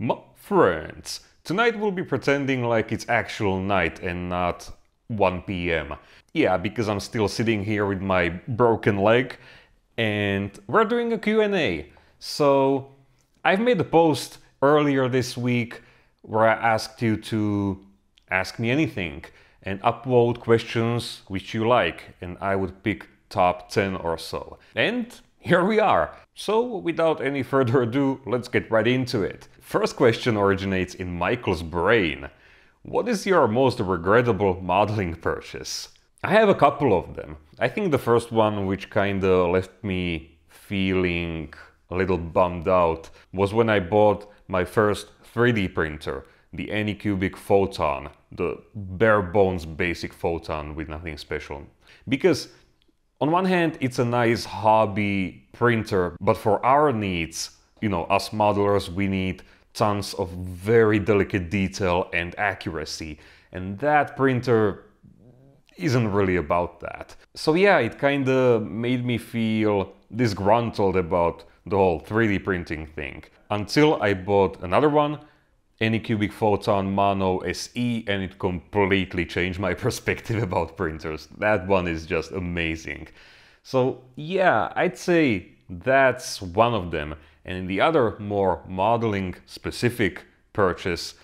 My friends, tonight we'll be pretending like it's actual night and not 1 p.m. Yeah, because I'm still sitting here with my broken leg and we're doing a Q&A. So, I've made a post earlier this week where I asked you to ask me anything and upvote questions which you like, and I would pick top 10 or so. And here we are. So, without any further ado, let's get right into it. First question originates in Michael's brain. What is your most regrettable modeling purchase? I have a couple of them. I think the first one, which kinda left me feeling a little bummed out, was when I bought my first 3D printer, the Anycubic Photon, the bare bones basic photon with nothing special. Because on one hand, it's a nice hobby printer, but for our needs, us modelers, we need tons of very delicate detail and accuracy. And that printer isn't really about that. So yeah, it kinda made me feel disgruntled about the whole 3D printing thing. Until I bought another one, Anycubic Photon Mono SE, and it completely changed my perspective about printers. That one is just amazing. So yeah, I'd say that's one of them. And the other, more modeling specific purchase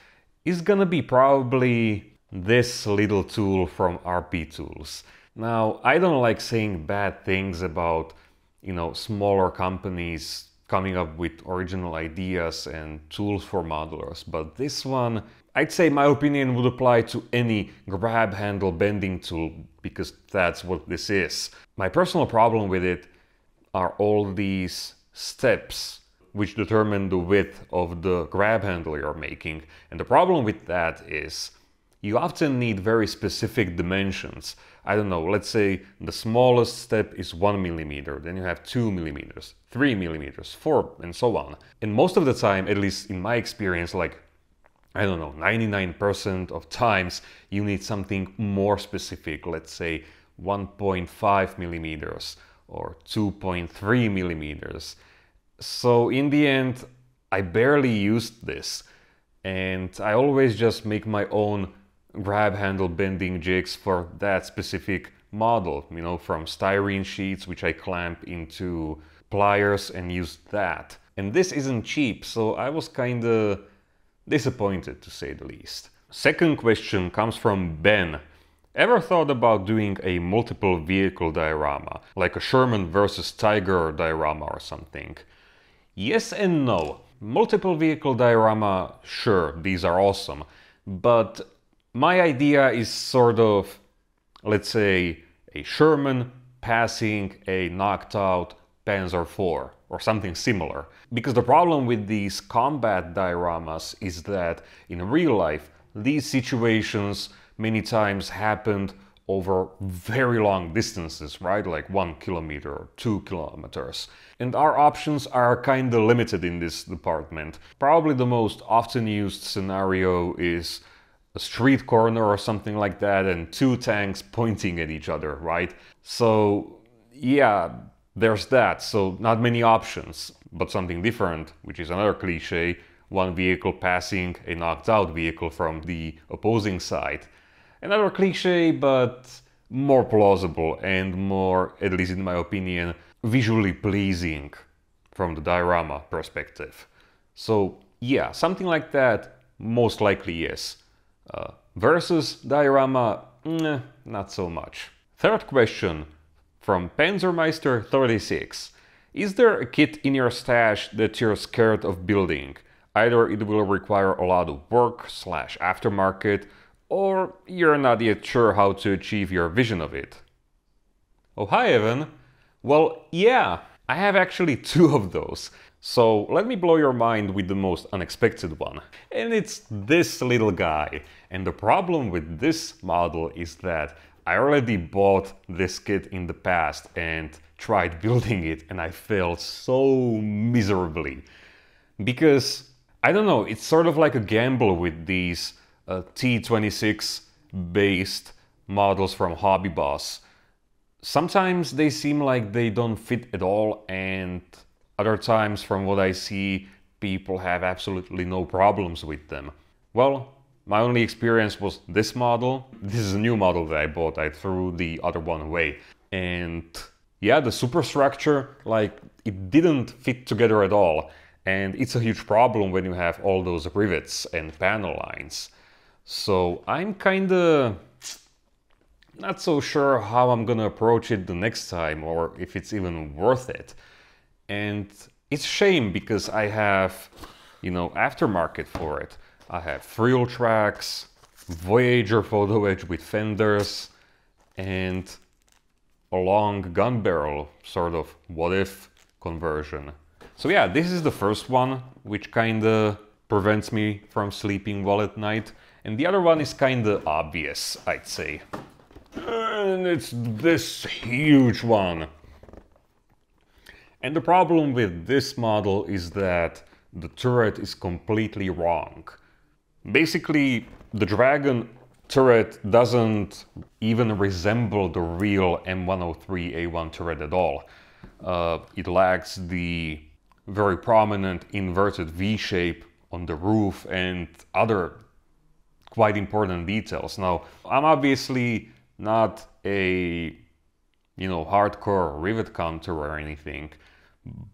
is gonna be probably this little tool from RP Tools. Now, I don't like saying bad things about, smaller companies coming up with original ideas and tools for modelers, but this one, I'd say my opinion would apply to any grab handle bending tool, because that's what this is. My personal problem with it are all these steps which determine the width of the grab handle you're making. And the problem with that is you often need very specific dimensions. I don't know, let's say the smallest step is 1 millimeter, then you have 2 millimeters, 3 millimeters, 4, and so on. And most of the time, at least in my experience, 99% of times, you need something more specific, let's say 1.5 millimeters or 2.3 millimeters. So in the end, I barely used this, and I always just make my own grab handle bending jigs for that specific model, from styrene sheets which I clamp into pliers and use that. And this isn't cheap, so I was kinda disappointed, to say the least. Second question comes from Ben. Ever thought about doing a multiple vehicle diorama, like a Sherman versus Tiger diorama or something? Yes and no. Multiple vehicle diorama, sure, these are awesome, but my idea is sort of, let's say, a Sherman passing a knocked out Panzer IV or something similar. Because the problem with these combat dioramas is that in real life, these situations many times happened over very long distances, right? Like 1 kilometer or 2 kilometers. And our options are kinda limited in this department. Probably the most often used scenario is a street corner or something like that, and 2 tanks pointing at each other, right? So yeah, there's that. So not many options, but something different, which is another cliche, 1 vehicle passing a knocked out vehicle from the opposing side. Another cliche, but more plausible and more, at least in my opinion, visually pleasing from the diorama perspective. So yeah, something like that, most likely yes. Versus diorama, not so much. Third question from Panzermeister36. Is there a kit in your stash that you're scared of building? Either it will require a lot of work / aftermarket, or you're not yet sure how to achieve your vision of it. Oh, hi Evan. Well, yeah, I have actually 2 of those. So let me blow your mind with the most unexpected one. And it's this little guy. And the problem with this model is that I already bought this kit in the past and tried building it, and I failed so miserably. Because, I don't know, it's sort of like a gamble with these T26 based models from Hobby Boss. Sometimes they seem like they don't fit at all, and other times, from what I see, people have absolutely no problems with them. Well, my only experience was this model. This is a new model that I bought. I threw the other one away. And yeah, the superstructure, like, it didn't fit together at all. And it's a huge problem when you have all those rivets and panel lines. So I'm kinda not so sure how I'm gonna approach it the next time, or if it's even worth it. And it's a shame because I have, aftermarket for it. I have frill tracks, Voyager photo edge with fenders, and a long gun barrel, sort of what if conversion. So yeah, this is the first one, which kinda prevents me from sleeping well at night. And the other one is kinda obvious, I'd say. And it's this huge one. And the problem with this model is that the turret is completely wrong. Basically, the Dragon turret doesn't even resemble the real M103A1 turret at all. It lacks the very prominent inverted V shape on the roof and other quite important details. Now, I'm obviously not a hardcore rivet counter or anything,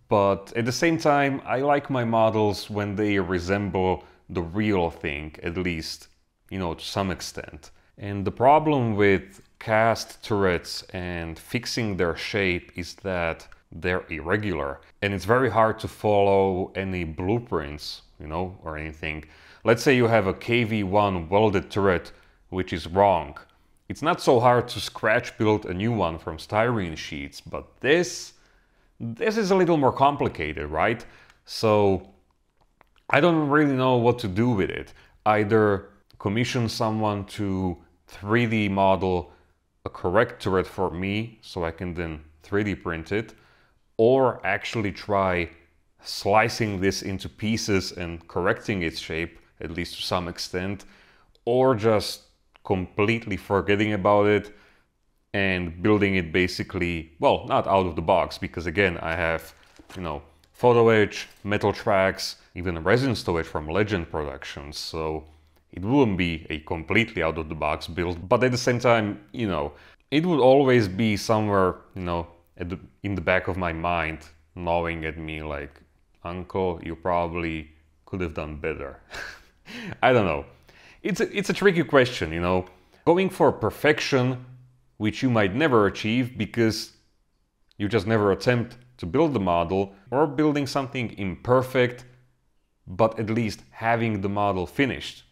but at the same time I like my models when they resemble the real thing, at least to some extent. And the problem with cast turrets and fixing their shape is that they're irregular, and it's very hard to follow any blueprints, or anything. Let's say you have a KV1 welded turret which is wrong. It's not so hard to scratch build a new one from styrene sheets, but this is a little more complicated, right? So I don't really know what to do with it. Either commission someone to 3D model a correct turret for me so I can then 3D print it, or actually try slicing this into pieces and correcting its shape, at least to some extent, or just completely forgetting about it and building it basically, well, not out of the box, because again, I have, photo edge, metal tracks, even resin stowage from Legend Productions, so it wouldn't be a completely out of the box build, but at the same time, it would always be somewhere, in the back of my mind, gnawing at me like, Uncle, you probably could have done better. I don't know. It's a tricky question, Going for perfection, which you might never achieve because you just never attempt to build the model, or building something imperfect, but at least having the model finished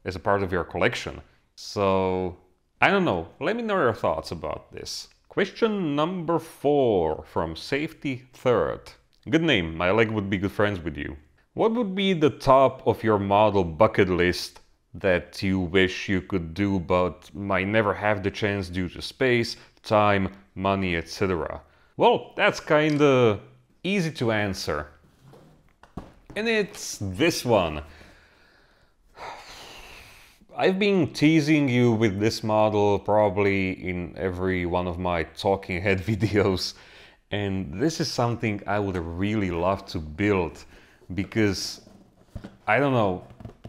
as a part of your collection. So, I don't know. Let me know your thoughts about this. Question number 4 from Safety Third. Good name, my leg would be good friends with you. What would be the top of your model bucket list that you wish you could do but might never have the chance due to space, time, money, etc.? Well, that's kinda easy to answer. And it's this one. I've been teasing you with this model probably in every one of my talking head videos, and this is something I would really love to build because, I don't know,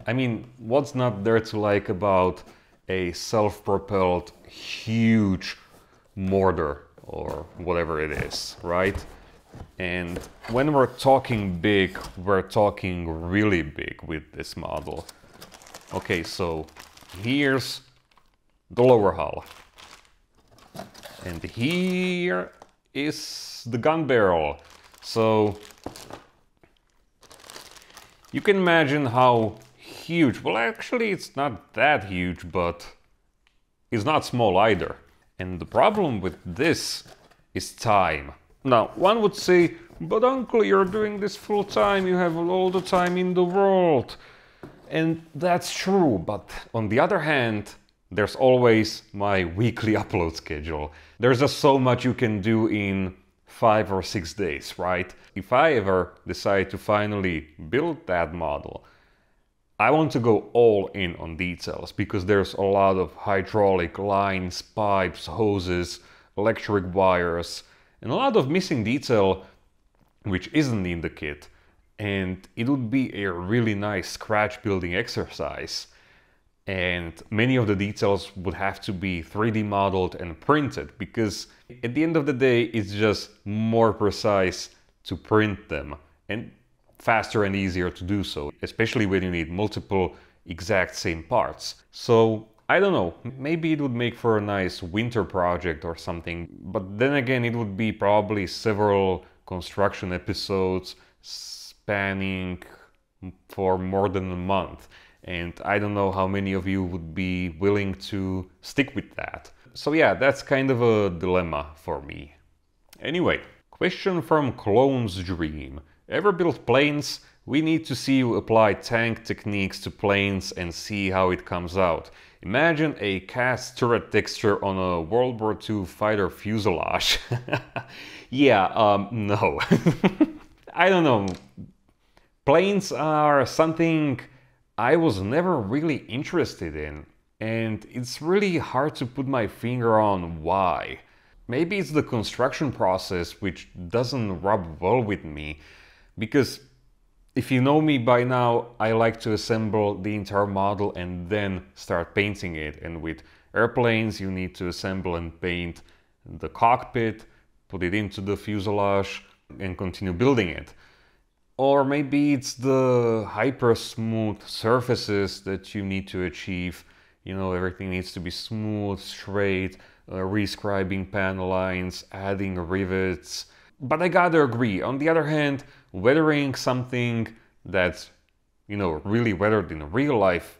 I mean, what's not there to like about a self-propelled huge mortar or whatever it is, right? And when we're talking big, we're talking really big with this model. Okay, so here's the lower hull. And here is the gun barrel. So you can imagine how huge, well actually it's not that huge, but it's not small either. And the problem with this is time. Now, one would say, but uncle, you're doing this full time, you have all the time in the world. And that's true, but on the other hand, there's always my weekly upload schedule. There's just so much you can do in 5 or 6 days, right? If I ever decide to finally build that model, I want to go all in on details because there's a lot of hydraulic lines, pipes, hoses, electric wires, and a lot of missing detail which isn't in the kit. and it would be a really nice scratch building exercise. And many of the details would have to be 3D modeled and printed, because at the end of the day, it's just more precise to print them and faster and easier to do so, especially when you need multiple exact same parts. So I don't know, maybe it would make for a nice winter project or something, but then again, it would be probably several construction episodes spanning for more than a month. And I don't know how many of you would be willing to stick with that. So yeah, that's kind of a dilemma for me. Anyway, question from Clone's Dream. Ever built planes? We need to see you apply tank techniques to planes and see how it comes out. Imagine a cast turret texture on a World War II fighter fuselage. Yeah, no. I don't know. Planes are something I was never really interested in, and it's really hard to put my finger on why. Maybe it's the construction process which doesn't rub well with me, because if you know me by now, I like to assemble the entire model and then start painting it. And with airplanes, you need to assemble and paint the cockpit, put it into the fuselage, and continue building it. Or maybe it's the hyper smooth surfaces that you need to achieve. You know, everything needs to be smooth, straight, rescribing panel lines, adding rivets. But I gotta agree, on the other hand, weathering something that's, you know, really weathered in real life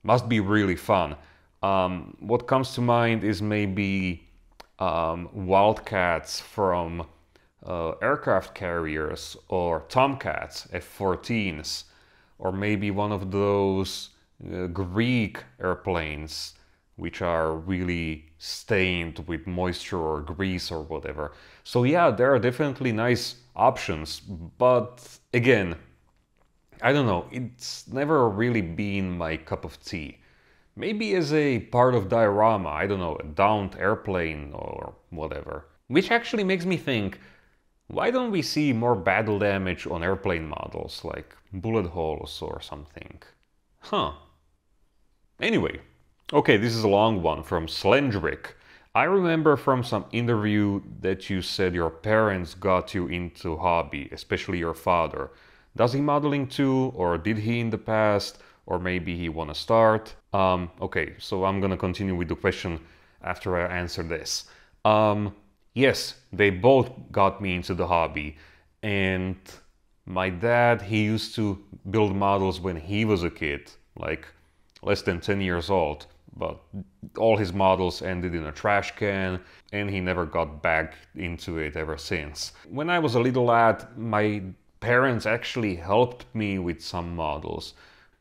must be really fun. What comes to mind is maybe Wildcats from aircraft carriers, or Tomcats, F-14s, or maybe one of those Greek airplanes which are really stained with moisture or grease or whatever. So yeah, there are definitely nice options, but again, I don't know, it's never really been my cup of tea. Maybe as a part of Diorama, I don't know, a downed airplane or whatever. Which actually makes me think, why don't we see more battle damage on airplane models, like bullet holes or something? Huh. Anyway, okay, this is a long one from Slendrick. I remember from some interview that you said your parents got you into hobby, especially your father. Does he modeling too, or did he in the past, or maybe he wanna start? Okay, so I'm gonna continue with the question after I answer this. Yes, they both got me into the hobby, and my dad, he used to build models when he was a kid, like less than 10 years old, but all his models ended in a trash can, and he never got back into it ever since. When I was a little lad, my parents actually helped me with some models.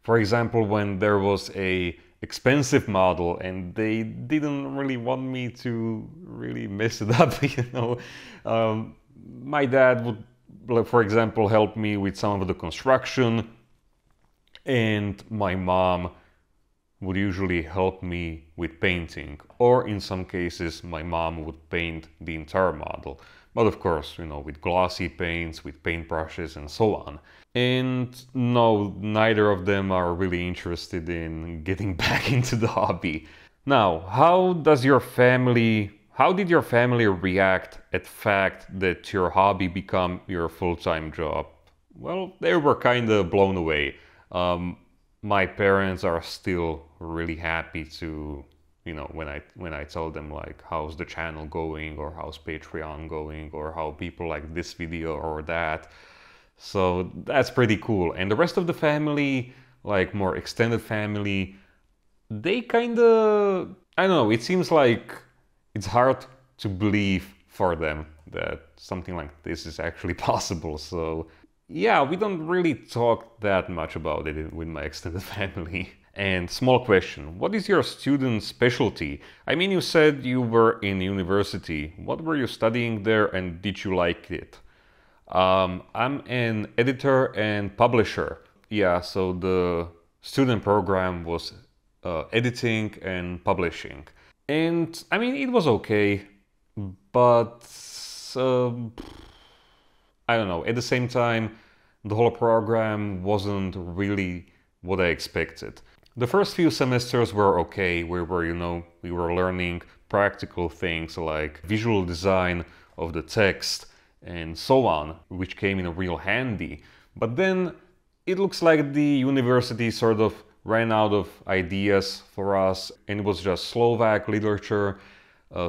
For example, when there was a expensive model and they didn't really want me to really mess it up, you know. My dad would, for example, help me with some of the construction, and my mom would usually help me with painting, or in some cases my mom would paint the entire model, but of course, you know, with glossy paints, with paintbrushes and so on. And no, neither of them are really interested in getting back into the hobby. Now, how did your family react at the fact that your hobby become your full-time job? Well, they were kind of blown away. My parents are still really happy to, you know, when I tell them like how's the channel going, or how's Patreon going, or how people like this video or that. So that's pretty cool. And the rest of the family, like more extended family, they kind of, I don't know, it seems like it's hard to believe for them that something like this is actually possible. So yeah, we don't really talk that much about it with my extended family. And small question, what is your student specialty? I mean, you said you were in university. What were you studying there, and did you like it? I'm an editor and publisher. Yeah, so the student program was editing and publishing. And I mean, it was okay, but I don't know, at the same time, the whole program wasn't really what I expected. The first few semesters were okay. We were learning practical things like visual design of the text and so on, which came in real handy. But then it looks like the university sort of ran out of ideas for us, and it was just Slovak literature,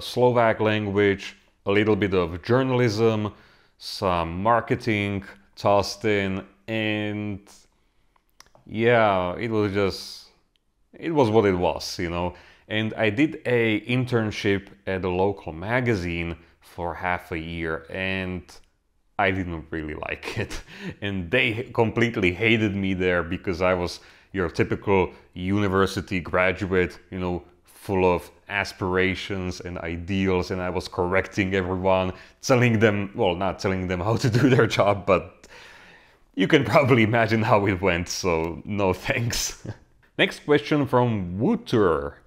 Slovak language, a little bit of journalism, some marketing tossed in, and yeah, it was what it was, And I did a internship at a local magazine for half a year, and I didn't really like it. And they completely hated me there because I was your typical university graduate, full of aspirations and ideals, and I was correcting everyone, telling them, well, not telling them how to do their job, but you can probably imagine how it went, so no thanks. Next question from Wooter.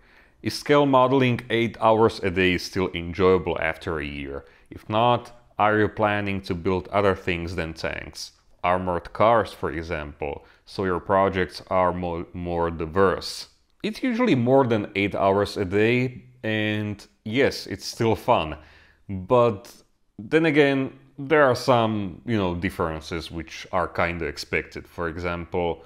Is scale modeling 8 hours a day still enjoyable after a year? If not, are you planning to build other things than tanks? Armored cars, for example, so your projects are more diverse. It's usually more than 8 hours a day, and yes, it's still fun. But then again, there are some, differences which are kind of expected. For example,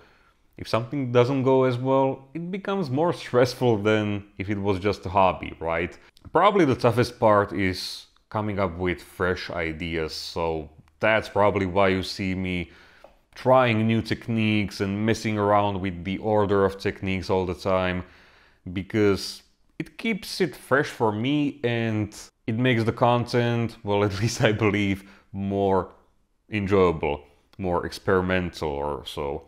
if something doesn't go as well, it becomes more stressful than if it was just a hobby, right? Probably the toughest part is coming up with fresh ideas, so that's probably why you see me trying new techniques and messing around with the order of techniques all the time, because it keeps it fresh for me and it makes the content, well, at least I believe, more enjoyable, more experimental or so.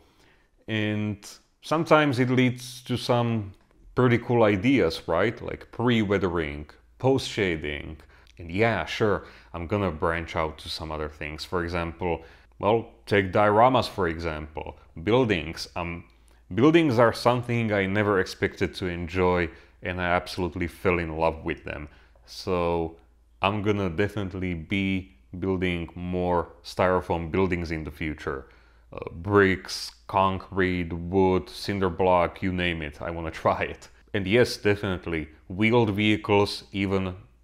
And sometimes it leads to some pretty cool ideas, right? Like pre-weathering, post-shading. And yeah, sure, I'm gonna branch out to some other things. For example, well, take dioramas for example. Buildings. Buildings are something I never expected to enjoy, and I absolutely fell in love with them. So I'm gonna definitely be building more styrofoam buildings in the future. Bricks, concrete, wood, cinder block, you name it, I want to try it. And yes, definitely, wheeled vehicles,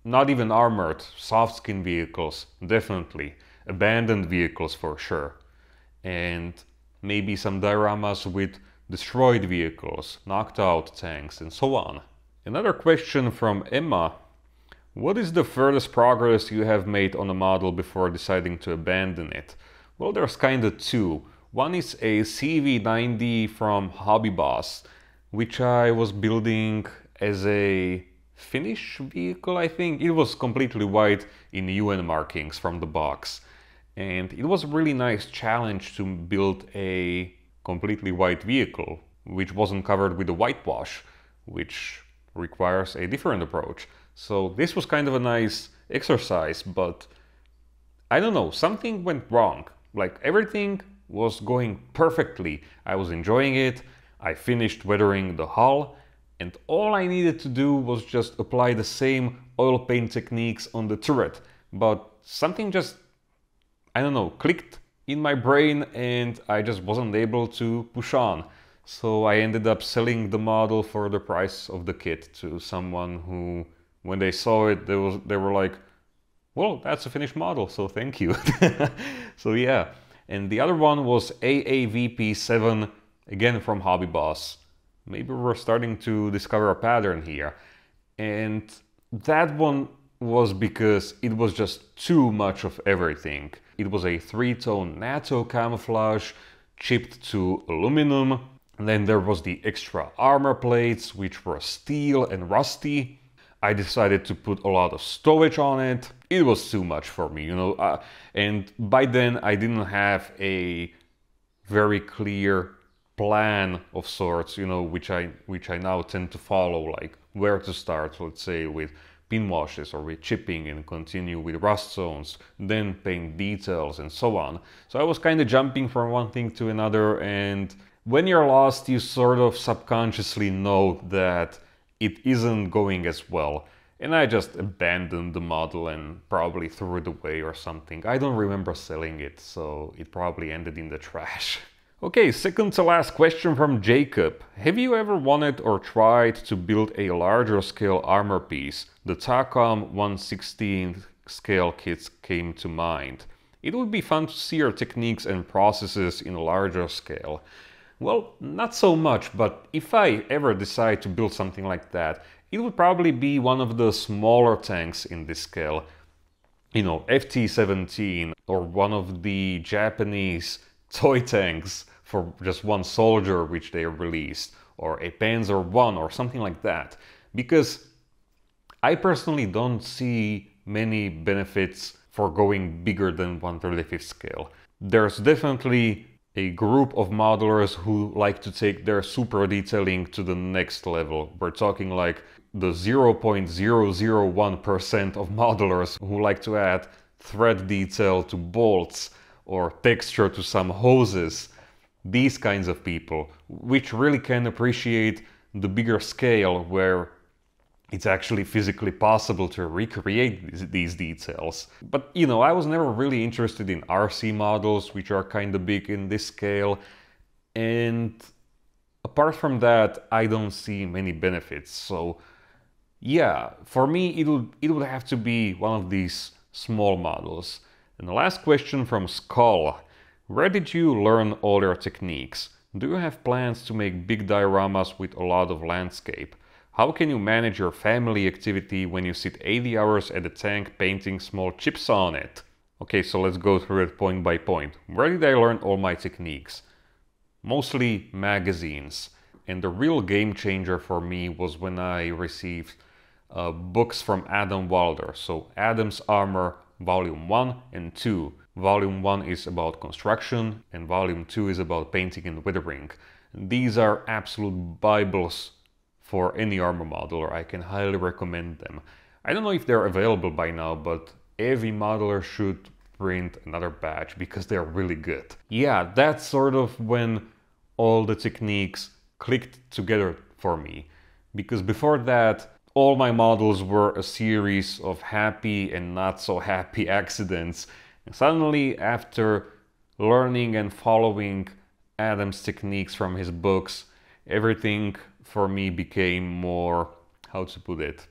not even armored, soft skin vehicles, definitely. Abandoned vehicles for sure. And maybe some dioramas with destroyed vehicles, knocked out tanks, and so on. Another question from Emma. What is the furthest progress you have made on a model before deciding to abandon it? Well, there's kinda two. One is a CV90 from Hobby Boss, which I was building as a Finnish vehicle, I think. It was completely white in UN markings from the box. And it was a really nice challenge to build a completely white vehicle, which wasn't covered with a whitewash, which requires a different approach. So this was kind of a nice exercise, but I don't know, something went wrong. Like everything was going perfectly. I was enjoying it. I finished weathering the hull, and all I needed to do was just apply the same oil paint techniques on the turret. But something just, I don't know, clicked in my brain, and I just wasn't able to push on. So I ended up selling the model for the price of the kit to someone who, when they saw it, they were like, well, that's a finished model, so thank you. So yeah. And the other one was AAVP7, again from Hobby Boss. Maybe we're starting to discover a pattern here. And that one was because it was just too much of everything. It was a 3-tone NATO camouflage chipped to aluminum. And then there was the extra armor plates, which were steel and rusty. I decided to put a lot of stowage on it. It was too much for me, and by then I didn't have a very clear plan of sorts, which I now tend to follow, like where to start, let's say with pin washes or with chipping and continue with rust zones, then paint details and so on. So I was kind of jumping from one thing to another, and when you're lost, you sort of subconsciously know that it isn't going as well. and I just abandoned the model and probably threw it away or something. I don't remember selling it, so it probably ended in the trash. Okay, second to last question from Jacob. Have you ever wanted or tried to build a larger scale armor piece? The Tacom 1/16 scale kits came to mind. It would be fun to see your techniques and processes in a larger scale. Well, not so much, but if I ever decide to build something like that, it would probably be one of the smaller tanks in this scale. You know, FT-17 or one of the Japanese toy tanks for just one soldier which they released, or a Panzer I or something like that. Because I personally don't see many benefits for going bigger than 1/35 scale. There's definitely a group of modelers who like to take their super detailing to the next level. We're talking like the 0.001% of modelers who like to add thread detail to bolts or texture to some hoses. These kinds of people, which really can appreciate the bigger scale where it's actually physically possible to recreate these details. But you know, I was never really interested in RC models, which are kind of big in this scale. And apart from that, I don't see many benefits. So yeah, for me, it would have to be one of these small models. And the last question from Skull. Where did you learn all your techniques? Do you have plans to make big dioramas with a lot of landscape? How can you manage your family activity when you sit 80 hours at a tank painting small chips on it? Okay, so let's go through it point by point. Where did I learn all my techniques? Mostly magazines. And the real game changer for me was when I received books from Adam Wilder. So Adam's Armor Volume 1 and 2. Volume 1 is about construction and Volume 2 is about painting and weathering. These are absolute Bibles for any armor modeler. I can highly recommend them. I don't know if they're available by now, but every modeler should print another batch because they're really good. Yeah, that's sort of when all the techniques clicked together for me. Because before that, all my models were a series of happy and not so happy accidents. And suddenly, after learning and following Adam's techniques from his books, everything for me became more, how to put it,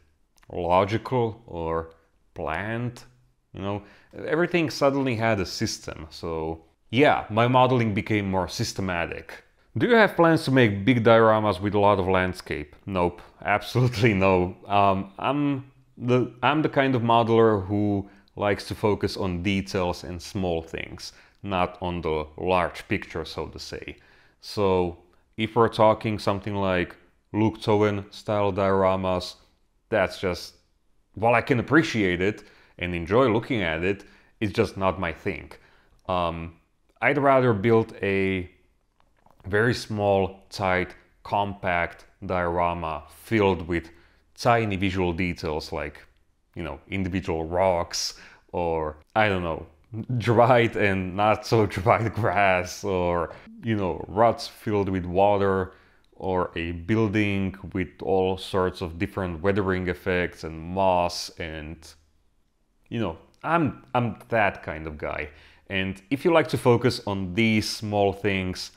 logical or planned. You know, everything suddenly had a system. So yeah, my modeling became more systematic. Do you have plans to make big dioramas with a lot of landscape? Nope, absolutely no. I'm the kind of modeler who likes to focus on details and small things, not on the large picture, so to say. So if we're talking something like Luke Towen style dioramas, that's just, while I can appreciate it and enjoy looking at it, it's just not my thing. I'd rather build a very small, tight, compact diorama filled with tiny visual details like, you know, individual rocks or, I don't know, dried and not so dried grass, or, you know, ruts filled with water, or a building with all sorts of different weathering effects and moss, and, you know, I'm that kind of guy. And if you like to focus on these small things,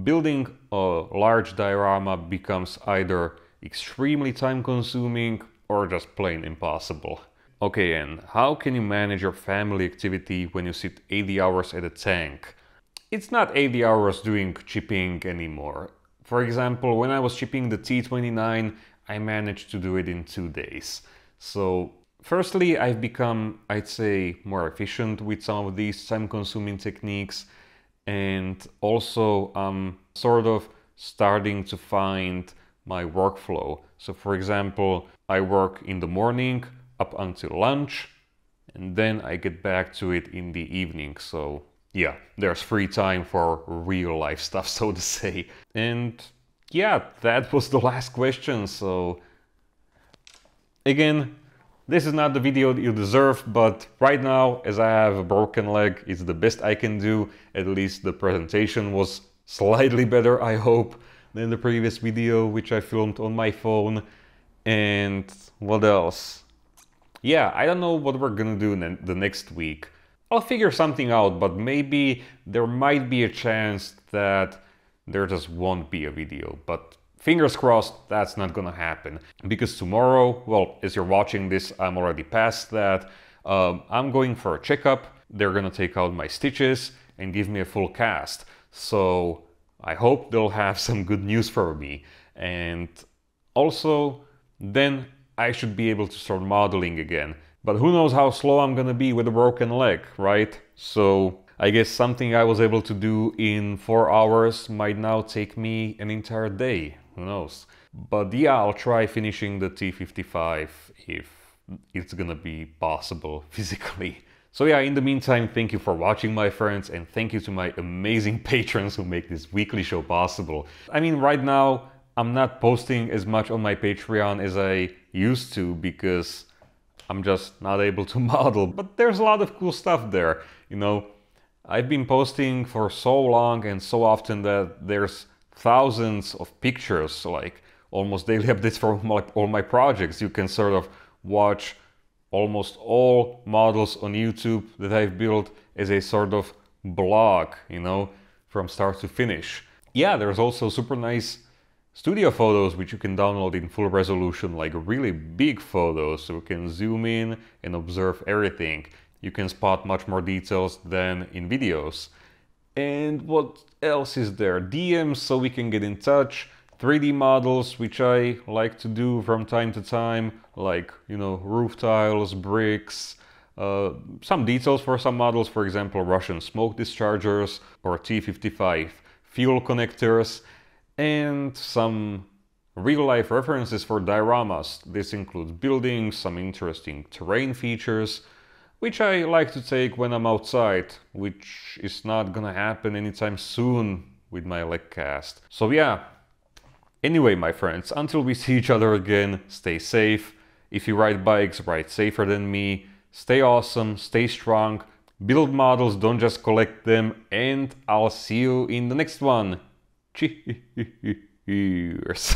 building a large diorama becomes either extremely time consuming or just plain impossible. Okay, and how can you manage your family activity when you sit 80 hours at a tank? It's not 80 hours doing chipping anymore. For example, when I was chipping the T29, I managed to do it in 2 days. So firstly, I've become, I'd say, more efficient with some of these time-consuming techniques, and also I'm sort of starting to find my workflow. So for example, I work in the morning up until lunch, and then I get back to it in the evening. So yeah, there's free time for real life stuff, so to say. And yeah, that was the last question. So again, this is not the video you deserve, but right now, as I have a broken leg, it's the best I can do. At least the presentation was slightly better, I hope, than the previous video, which I filmed on my phone. And what else? yeah, I don't know what we're gonna do the next week. I'll figure something out, but maybe there might be a chance that there just won't be a video. But fingers crossed, that's not gonna happen. Because tomorrow, well, as you're watching this, I'm already past that. I'm going for a checkup. They're gonna take out my stitches and give me a full cast. So I hope they'll have some good news for me. And also, then I should be able to start modeling again. But who knows how slow I'm gonna be with a broken leg, right? So I guess something I was able to do in 4 hours might now take me an entire day. Who knows? But yeah, I'll try finishing the T55 if it's gonna be possible physically. So yeah, in the meantime, thank you for watching, my friends, and thank you to my amazing patrons who make this weekly show possible. I mean, right now, I'm not posting as much on my Patreon as I used to because I'm just not able to model, but there's a lot of cool stuff there. You know, I've been posting for so long and so often that there's thousands of pictures, like almost daily updates for all my projects. You can sort of watch almost all models on YouTube that I've built as a sort of blog, you know, from start to finish. Yeah, there's also super nice studio photos which you can download in full resolution, like really big photos, so you can zoom in and observe everything. You can spot much more details than in videos. And what else is there? DMs so we can get in touch. 3D models, which I like to do from time to time, like, you know, roof tiles, bricks, some details for some models, for example, Russian smoke dischargers or T55 fuel connectors, and some real-life references for dioramas. This includes buildings, some interesting terrain features, which I like to take when I'm outside, which is not gonna happen anytime soon with my leg cast. So yeah. Anyway, my friends, until we see each other again, stay safe. If you ride bikes, ride safer than me. Stay awesome, stay strong, build models, don't just collect them, and I'll see you in the next one. Cheers.